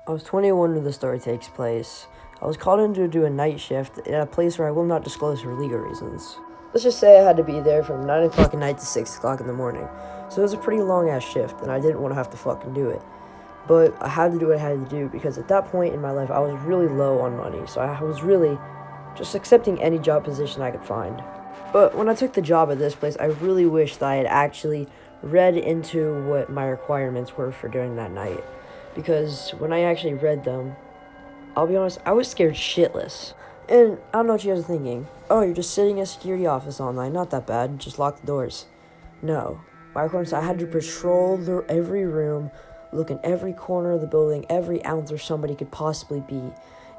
I was 21 when the story takes place. I was called in to do a night shift at a place where I will not disclose for legal reasons. Let's just say I had to be there from 9 o'clock at night to 6 o'clock in the morning. So it was a pretty long-ass shift, and I didn't want to have to fucking do it. But I had to do what I had to do, because at that point in my life, I was really low on money. So I was really just accepting any job position I could find. But when I took the job at this place, I really wished that I had actually read into what my requirements were for doing that night. Because when I actually read them, I'll be honest, I was scared shitless. And I don't know what you guys are thinking. Oh, you're just sitting in a security office all night. Not that bad. Just lock the doors. No. My requirements, I had to patrol every room, look in every corner of the building, every ounce where somebody could possibly be,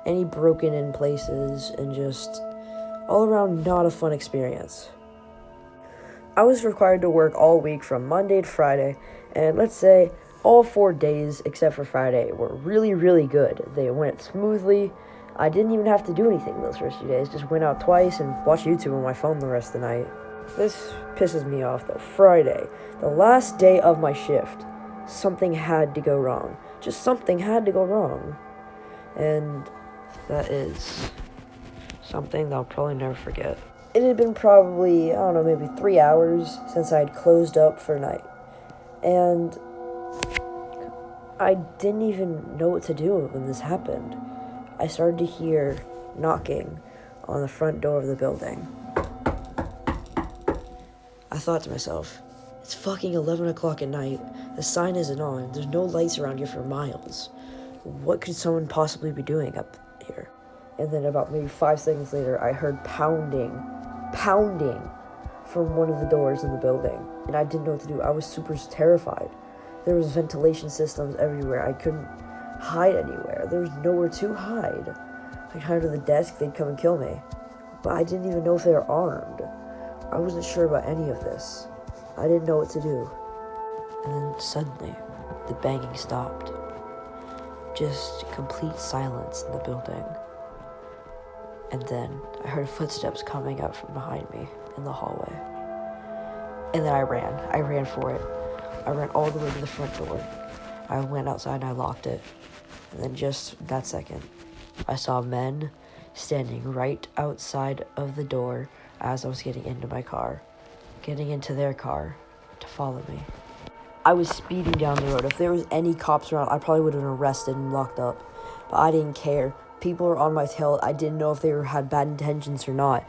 any broken in places, and just all around not a fun experience. I was required to work all week from Monday to Friday, and let's say all 4 days except for Friday were really, really good. They went smoothly. I didn't even have to do anything those first few days. Just went out twice and watched YouTube on my phone the rest of the night. This pisses me off though. Friday, the last day of my shift, something had to go wrong. Just something had to go wrong. And that is something that I'll probably never forget. It had been probably, I don't know, maybe 3 hours since I had closed up for night. And I didn't even know what to do when this happened. I started to hear knocking on the front door of the building. I thought to myself, it's fucking 11 o'clock at night. The sign isn't on. There's no lights around here for miles. What could someone possibly be doing up here? And then about maybe 5 seconds later, I heard pounding from one of the doors in the building. And I didn't know what to do. I was super terrified. There was ventilation systems everywhere. I couldn't hide anywhere. There was nowhere to hide. I'd hide under the desk, they'd come and kill me. But I didn't even know if they were armed. I wasn't sure about any of this. I didn't know what to do. And then suddenly, the banging stopped. Just complete silence in the building. And then I heard footsteps coming up from behind me in the hallway. And then I ran for it. I ran all the way to the front door. I went outside and I locked it. And then just that second, I saw men standing right outside of the door as I was getting into my car, getting into their car to follow me. I was speeding down the road. If there was any cops around, I probably would have been arrested and locked up. But I didn't care. People were on my tail. I didn't know if they had bad intentions or not.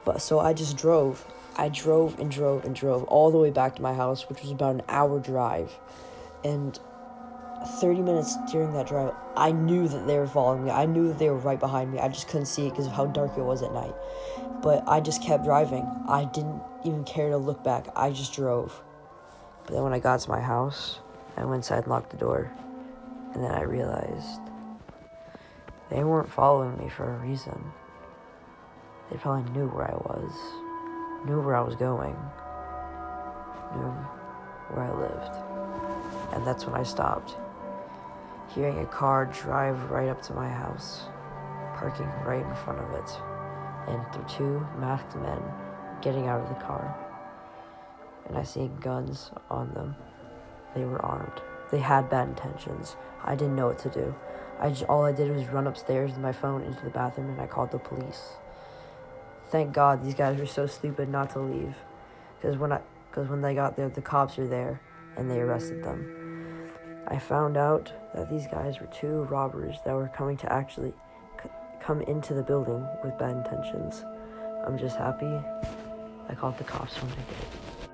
But so I just drove. I drove and drove and drove all the way back to my house, which was about an hour drive. And 30 minutes during that drive, I knew that they were following me. I knew that they were right behind me. I just couldn't see it because of how dark it was at night. But I just kept driving. I didn't even care to look back. I just drove. But then when I got to my house, I went inside and locked the door. And then I realized they weren't following me for a reason. They probably knew where I was, knew where I was going, knew where I lived. And that's when I stopped. Hearing a car drive right up to my house, parking right in front of it, and through 2 masked men getting out of the car. And I seen guns on them. They were armed. They had bad intentions. I didn't know what to do. All I did was run upstairs with my phone into the bathroom, and I called the police. Thank God these guys were so stupid not to leave, because when they got there, the cops were there, and they arrested them. I found out that these guys were 2 robbers that were coming to actually come into the building with bad intentions. I'm just happy I called the cops when I did.